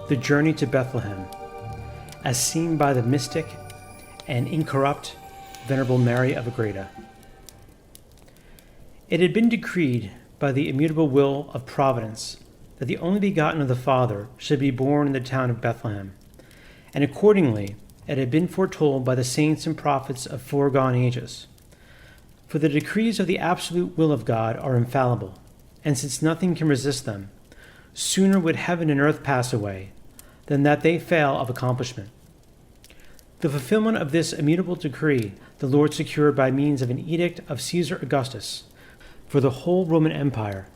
The Journey to Bethlehem, as seen by the mystic and incorrupt Venerable Mary of Agreda. It had been decreed by the immutable will of Providence that the only begotten of the Father should be born in the town of Bethlehem, and accordingly it had been foretold by the saints and prophets of foregone ages. For the decrees of the absolute will of God are infallible, and since nothing can resist them, sooner would heaven and earth pass away than that they fail of accomplishment. The fulfillment of this immutable decree the Lord secured by means of an edict of Caesar Augustus for the whole Roman Empire,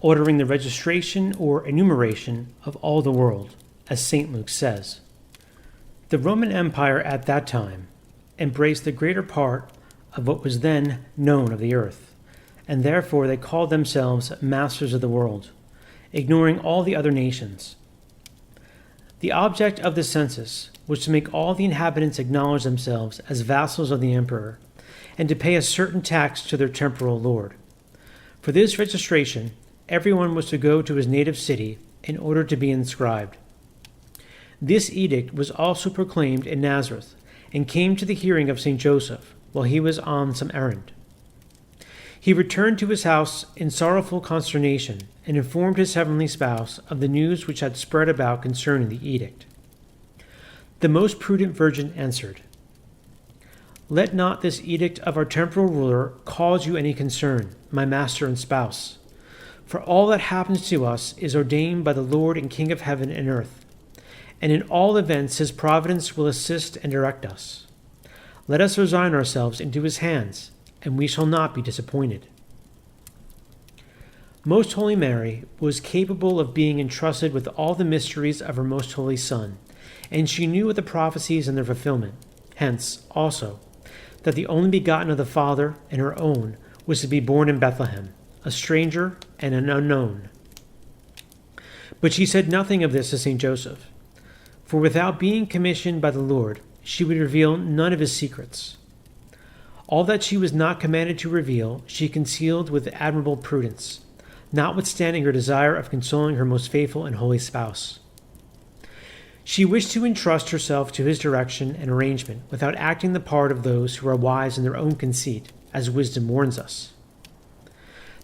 ordering the registration or enumeration of all the world, as St. Luke says. The Roman Empire at that time embraced the greater part of what was then known of the earth, and therefore they called themselves masters of the world, ignoring all the other nations. The object of the census was to make all the inhabitants acknowledge themselves as vassals of the emperor, and to pay a certain tax to their temporal lord. For this registration, everyone was to go to his native city in order to be inscribed. This edict was also proclaimed in Nazareth, and came to the hearing of St. Joseph while he was on some errand. He returned to his house in sorrowful consternation, and informed his heavenly spouse of the news which had spread about concerning the edict. The most prudent virgin answered, "Let not this edict of our temporal ruler cause you any concern, my master and spouse. For all that happens to us is ordained by the Lord and King of heaven and earth, and in all events his providence will assist and direct us. Let us resign ourselves into his hands, and we shall not be disappointed." Most Holy Mary was capable of being entrusted with all the mysteries of her Most Holy Son, and she knew of the prophecies and their fulfillment. Hence, also, that the only begotten of the Father and her own was to be born in Bethlehem, a stranger and an unknown. But she said nothing of this to St. Joseph, for without being commissioned by the Lord, she would reveal none of his secrets. All that she was not commanded to reveal, she concealed with admirable prudence, notwithstanding her desire of consoling her most faithful and holy spouse. She wished to entrust herself to his direction and arrangement without acting the part of those who are wise in their own conceit, as wisdom warns us.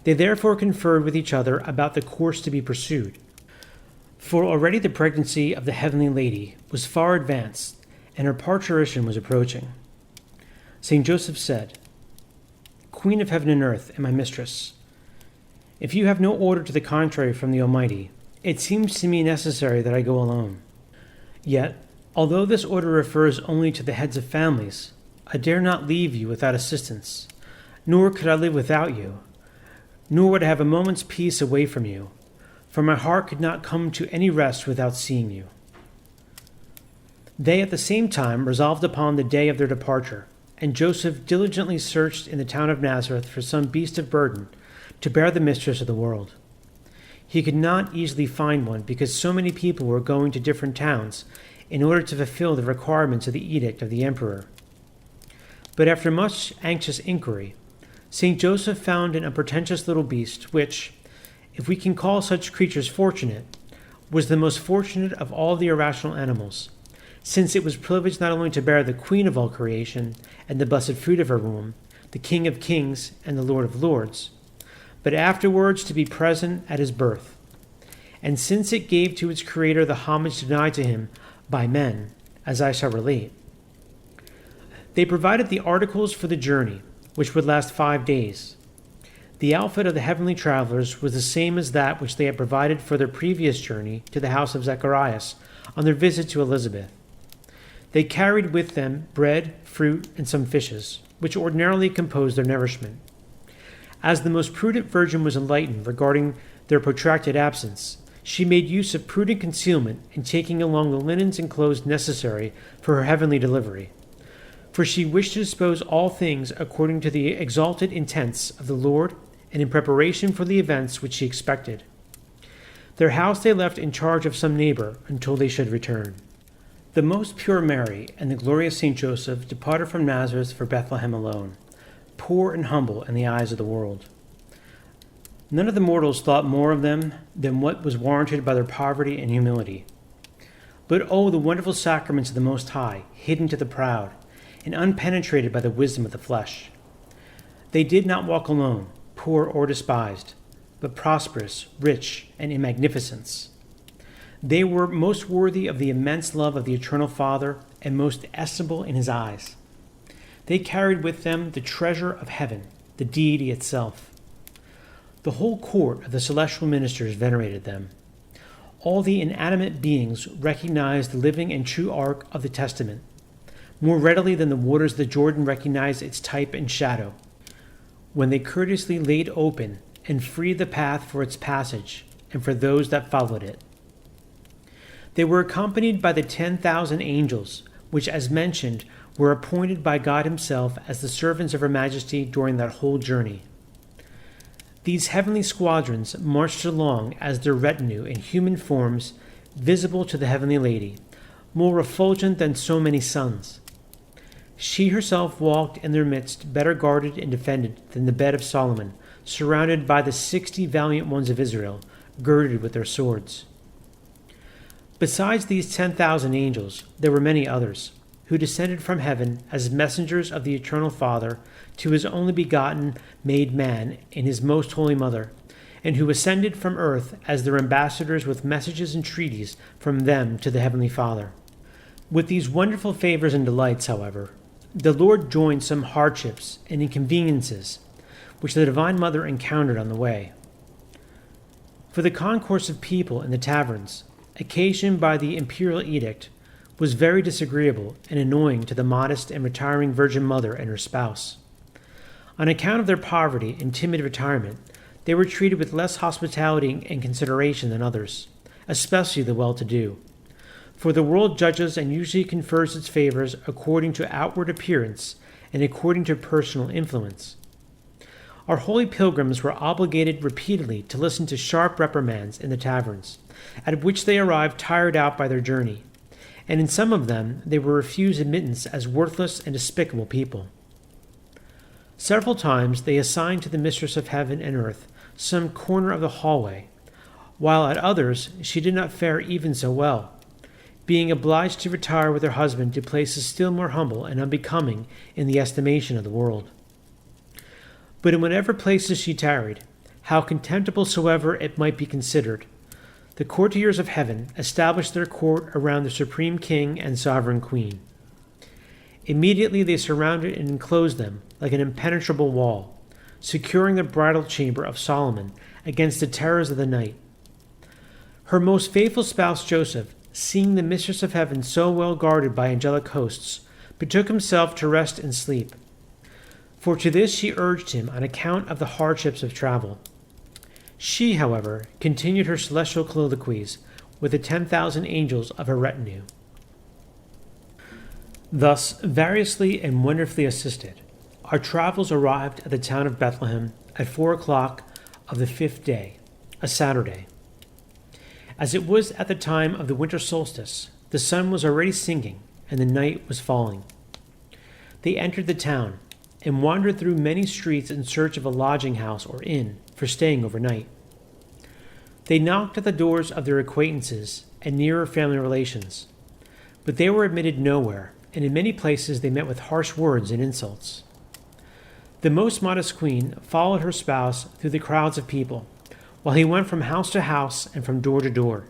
They therefore conferred with each other about the course to be pursued, for already the pregnancy of the Heavenly Lady was far advanced, and her parturition was approaching. St. Joseph said, "Queen of heaven and earth, and my mistress, if you have no order to the contrary from the Almighty, it seems to me necessary that I go alone. Yet, although this order refers only to the heads of families, I dare not leave you without assistance, nor could I live without you, nor would I have a moment's peace away from you, for my heart could not come to any rest without seeing you." They at the same time resolved upon the day of their departure, and Joseph diligently searched in the town of Nazareth for some beast of burden to bear the mistress of the world. He could not easily find one because so many people were going to different towns in order to fulfill the requirements of the edict of the emperor. But after much anxious inquiry, St. Joseph found an unpretentious little beast which, if we can call such creatures fortunate, was the most fortunate of all the irrational animals, since it was privileged not only to bear the Queen of all creation and the blessed fruit of her womb, the King of kings and the Lord of lords, but afterwards to be present at his birth. And since it gave to its Creator the homage denied to him by men, as I shall relate, they provided the articles for the journey, which would last 5 days. The outfit of the heavenly travelers was the same as that which they had provided for their previous journey to the house of Zacharias on their visit to Elizabeth. They carried with them bread, fruit, and some fishes, which ordinarily composed their nourishment. As the most prudent virgin was enlightened regarding their protracted absence, she made use of prudent concealment in taking along the linens and clothes necessary for her heavenly delivery, for she wished to dispose all things according to the exalted intents of the Lord and in preparation for the events which she expected. Their house they left in charge of some neighbor until they should return. The most pure Mary and the glorious St. Joseph departed from Nazareth for Bethlehem alone, poor and humble in the eyes of the world. None of the mortals thought more of them than what was warranted by their poverty and humility. But oh, the wonderful sacraments of the Most High, hidden to the proud, and unpenetrated by the wisdom of the flesh. They did not walk alone, poor or despised, but prosperous, rich, and in magnificence. They were most worthy of the immense love of the Eternal Father and most estimable in his eyes. They carried with them the treasure of heaven, the deity itself. The whole court of the celestial ministers venerated them. All the inanimate beings recognized the living and true ark of the Testament, more readily than the waters of the Jordan recognized its type and shadow, when they courteously laid open and freed the path for its passage and for those that followed it. They were accompanied by the 10,000 angels, which, as mentioned, were appointed by God himself as the servants of her majesty during that whole journey. These heavenly squadrons marched along as their retinue in human forms, visible to the heavenly lady, more effulgent than so many suns. She herself walked in their midst, better guarded and defended than the bed of Solomon, surrounded by the 60 valiant ones of Israel, girded with their swords. Besides these 10,000 angels, there were many others, who descended from heaven as messengers of the Eternal Father to his only begotten made man in his most holy mother, and who ascended from earth as their ambassadors with messages and treaties from them to the Heavenly Father. With these wonderful favors and delights, however, the Lord joined some hardships and inconveniences which the Divine Mother encountered on the way. For the concourse of people in the taverns, occasioned by the imperial edict, was very disagreeable and annoying to the modest and retiring Virgin Mother and her spouse. On account of their poverty and timid retirement, they were treated with less hospitality and consideration than others, especially the well-to-do. For the world judges and usually confers its favors according to outward appearance and according to personal influence. Our holy pilgrims were obligated repeatedly to listen to sharp reprimands in the taverns, at which they arrived tired out by their journey, and in some of them they were refused admittance as worthless and despicable people. Several times they assigned to the Mistress of Heaven and Earth some corner of the hallway, while at others she did not fare even so well, being obliged to retire with her husband to places still more humble and unbecoming in the estimation of the world. But in whatever places she tarried, how contemptible soever it might be considered, the courtiers of heaven established their court around the supreme king and sovereign queen. Immediately they surrounded and enclosed them like an impenetrable wall, securing the bridal chamber of Solomon against the terrors of the night. Her most faithful spouse Joseph, seeing the Mistress of Heaven so well guarded by angelic hosts, betook himself to rest and sleep. For to this she urged him on account of the hardships of travel. She, however, continued her celestial colloquies with the 10,000 angels of her retinue. Thus, variously and wonderfully assisted, our travels arrived at the town of Bethlehem at 4 o'clock of the 5th day, a Saturday. As it was at the time of the winter solstice, the sun was already sinking and the night was falling. They entered the town and wandered through many streets in search of a lodging house or inn for staying overnight. They knocked at the doors of their acquaintances and nearer family relations, but they were admitted nowhere, and in many places they met with harsh words and insults. The most modest queen followed her spouse through the crowds of people, while he went from house to house and from door to door.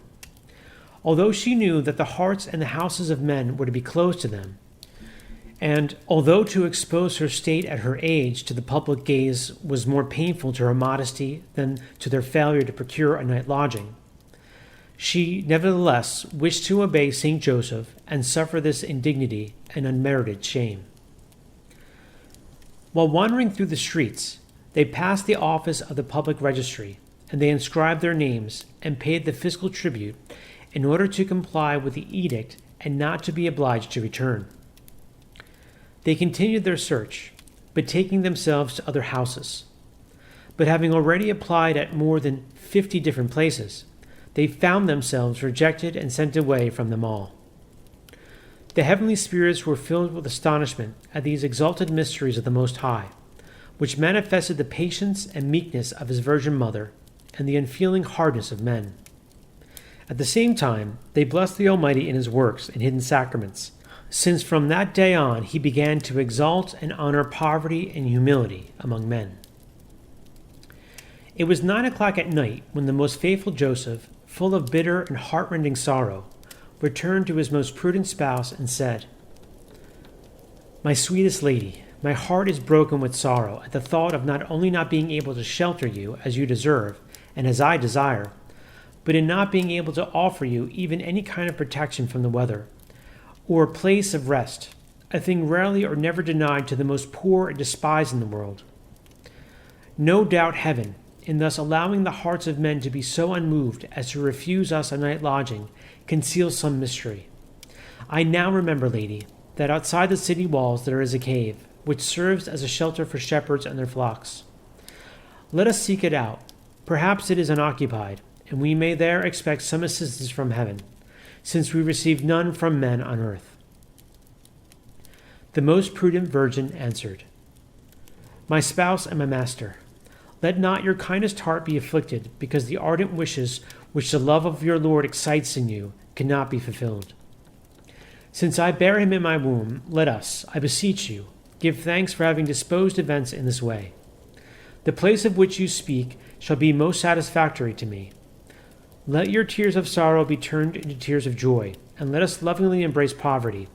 Although she knew that the hearts and the houses of men were to be closed to them, and although to expose her state at her age to the public gaze was more painful to her modesty than to their failure to procure a night lodging, she nevertheless wished to obey St. Joseph and suffer this indignity and unmerited shame. While wandering through the streets, they passed the office of the public registry, and they inscribed their names and paid the fiscal tribute in order to comply with the edict and not to be obliged to return. They continued their search, betaking themselves to other houses. But having already applied at more than 50 different places, they found themselves rejected and sent away from them all. The heavenly spirits were filled with astonishment at these exalted mysteries of the Most High, which manifested the patience and meekness of his Virgin Mother and the unfeeling hardness of men. At the same time, they blessed the Almighty in his works and hidden sacraments, since from that day on he began to exalt and honor poverty and humility among men. It was 9 o'clock at night when the most faithful Joseph, full of bitter and heart-rending sorrow, returned to his most prudent spouse and said, "My sweetest lady, my heart is broken with sorrow at the thought of not only not being able to shelter you as you deserve and as I desire, but in not being able to offer you even any kind of protection from the weather, or a place of rest, a thing rarely or never denied to the most poor and despised in the world. No doubt heaven, in thus allowing the hearts of men to be so unmoved as to refuse us a night lodging, conceals some mystery. I now remember, lady, that outside the city walls there is a cave, which serves as a shelter for shepherds and their flocks. Let us seek it out. Perhaps it is unoccupied, and we may there expect some assistance from heaven, since we receive none from men on earth." The most prudent virgin answered, "My spouse and my master, let not your kindest heart be afflicted because the ardent wishes which the love of your Lord excites in you cannot be fulfilled. Since I bear him in my womb, let us, I beseech you, give thanks for having disposed events in this way. The place of which you speak shall be most satisfactory to me. Let your tears of sorrow be turned into tears of joy, and let us lovingly embrace poverty,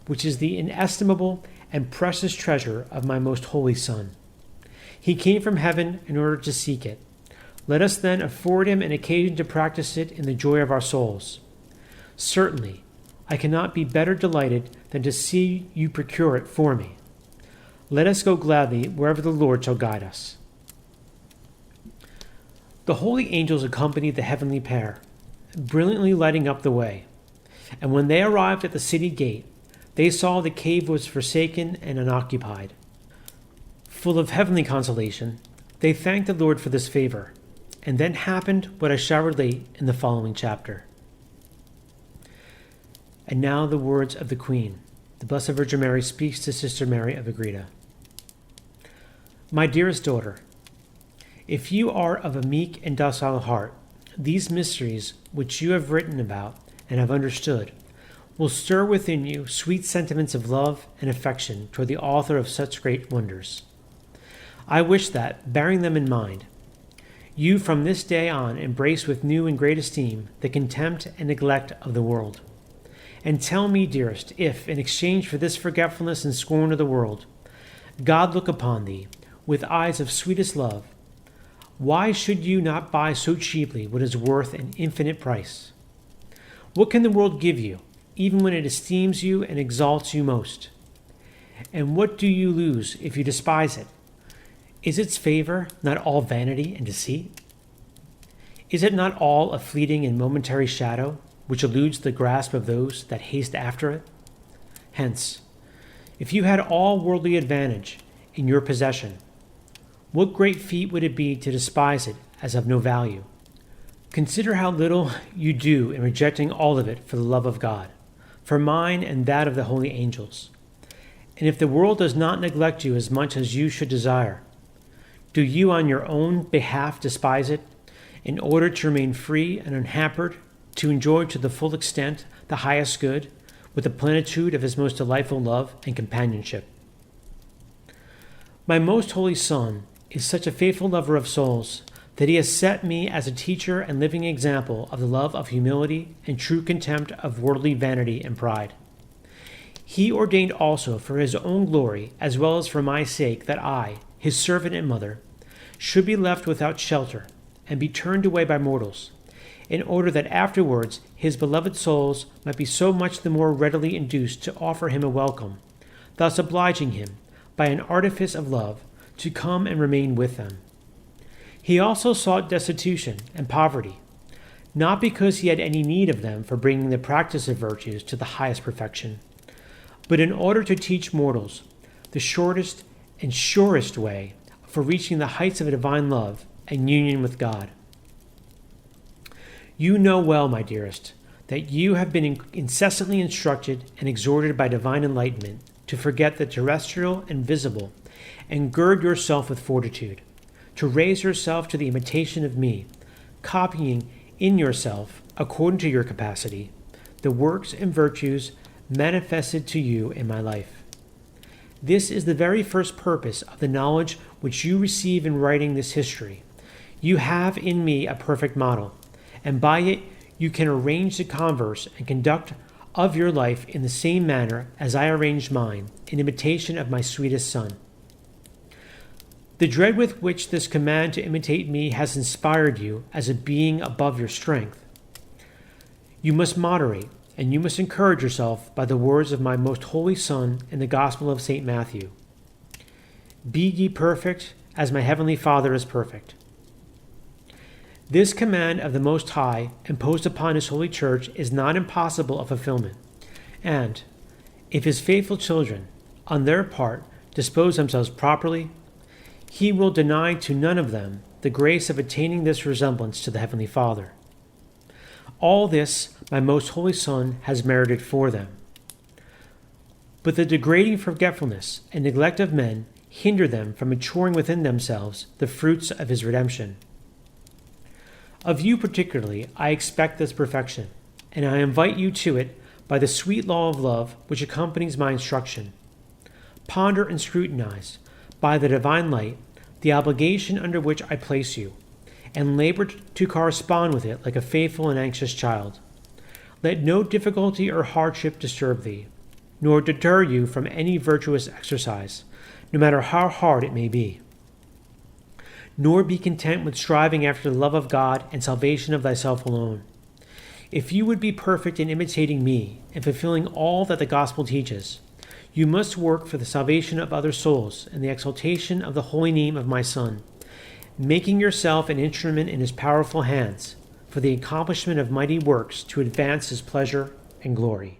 which is the inestimable and precious treasure of my most holy Son. He came from heaven in order to seek it. Let us then afford him an occasion to practice it in the joy of our souls. Certainly, I cannot be better delighted than to see you procure it for me. Let us go gladly wherever the Lord shall guide us." The holy angels accompanied the heavenly pair, brilliantly lighting up the way. And when they arrived at the city gate, they saw the cave was forsaken and unoccupied. Full of heavenly consolation, they thanked the Lord for this favor, and then happened what I shall relate in the following chapter. And now the words of the Queen. The Blessed Virgin Mary speaks to Sister Mary of Agreda. "My dearest daughter, if you are of a meek and docile heart, these mysteries which you have written about and have understood will stir within you sweet sentiments of love and affection toward the author of such great wonders. I wish that, bearing them in mind, you from this day on embrace with new and great esteem the contempt and neglect of the world. And tell me, dearest, if, in exchange for this forgetfulness and scorn of the world, God look upon thee with eyes of sweetest love, why should you not buy so cheaply what is worth an infinite price? What can the world give you, even when it esteems you and exalts you most? And what do you lose if you despise it? Is its favor not all vanity and deceit? Is it not all a fleeting and momentary shadow, which eludes the grasp of those that haste after it? Hence, if you had all worldly advantage in your possession, what great feat would it be to despise it as of no value? Consider how little you do in rejecting all of it for the love of God, for mine and that of the holy angels. And if the world does not neglect you as much as you should desire, do you on your own behalf despise it, in order to remain free and unhampered, to enjoy to the full extent the highest good, with the plenitude of his most delightful love and companionship? My most holy Son is such a faithful lover of souls that he has set me as a teacher and living example of the love of humility and true contempt of worldly vanity and pride. He ordained also for his own glory, as well as for my sake, that I, his servant and mother, should be left without shelter and be turned away by mortals, in order that afterwards his beloved souls might be so much the more readily induced to offer him a welcome, thus obliging him, by an artifice of love, to come and remain with them. He also sought destitution and poverty, not because he had any need of them for bringing the practice of virtues to the highest perfection, but in order to teach mortals the shortest and surest way for reaching the heights of a divine love and union with God. You know well, my dearest, that you have been incessantly instructed and exhorted by divine enlightenment to forget the terrestrial and visible, and gird yourself with fortitude, to raise yourself to the imitation of me, copying in yourself according to your capacity, the works and virtues manifested to you in my life. This is the very first purpose of the knowledge which you receive in writing this history. You have in me a perfect model, and by it you can arrange the converse and conduct of your life in the same manner as I arranged mine, in imitation of my sweetest Son. The dread with which this command to imitate me has inspired you as a being above your strength. You must moderate, and you must encourage yourself by the words of my most holy Son in the Gospel of St. Matthew. Be ye perfect, as my heavenly Father is perfect. This command of the Most High, imposed upon His holy Church, is not impossible of fulfillment, and, if His faithful children, on their part, dispose themselves properly, He will deny to none of them the grace of attaining this resemblance to the Heavenly Father. All this my most holy Son has merited for them. But the degrading forgetfulness and neglect of men hinder them from maturing within themselves the fruits of His redemption. Of you particularly I expect this perfection, and I invite you to it by the sweet law of love which accompanies my instruction. Ponder and scrutinize, by the divine light, the obligation under which I place you, and labor to correspond with it like a faithful and anxious child. Let no difficulty or hardship disturb thee, nor deter you from any virtuous exercise, no matter how hard it may be. Nor be content with striving after the love of God and salvation of thyself alone. If you would be perfect in imitating me and fulfilling all that the gospel teaches, you must work for the salvation of other souls and the exaltation of the holy name of my Son, making yourself an instrument in His powerful hands for the accomplishment of mighty works to advance His pleasure and glory.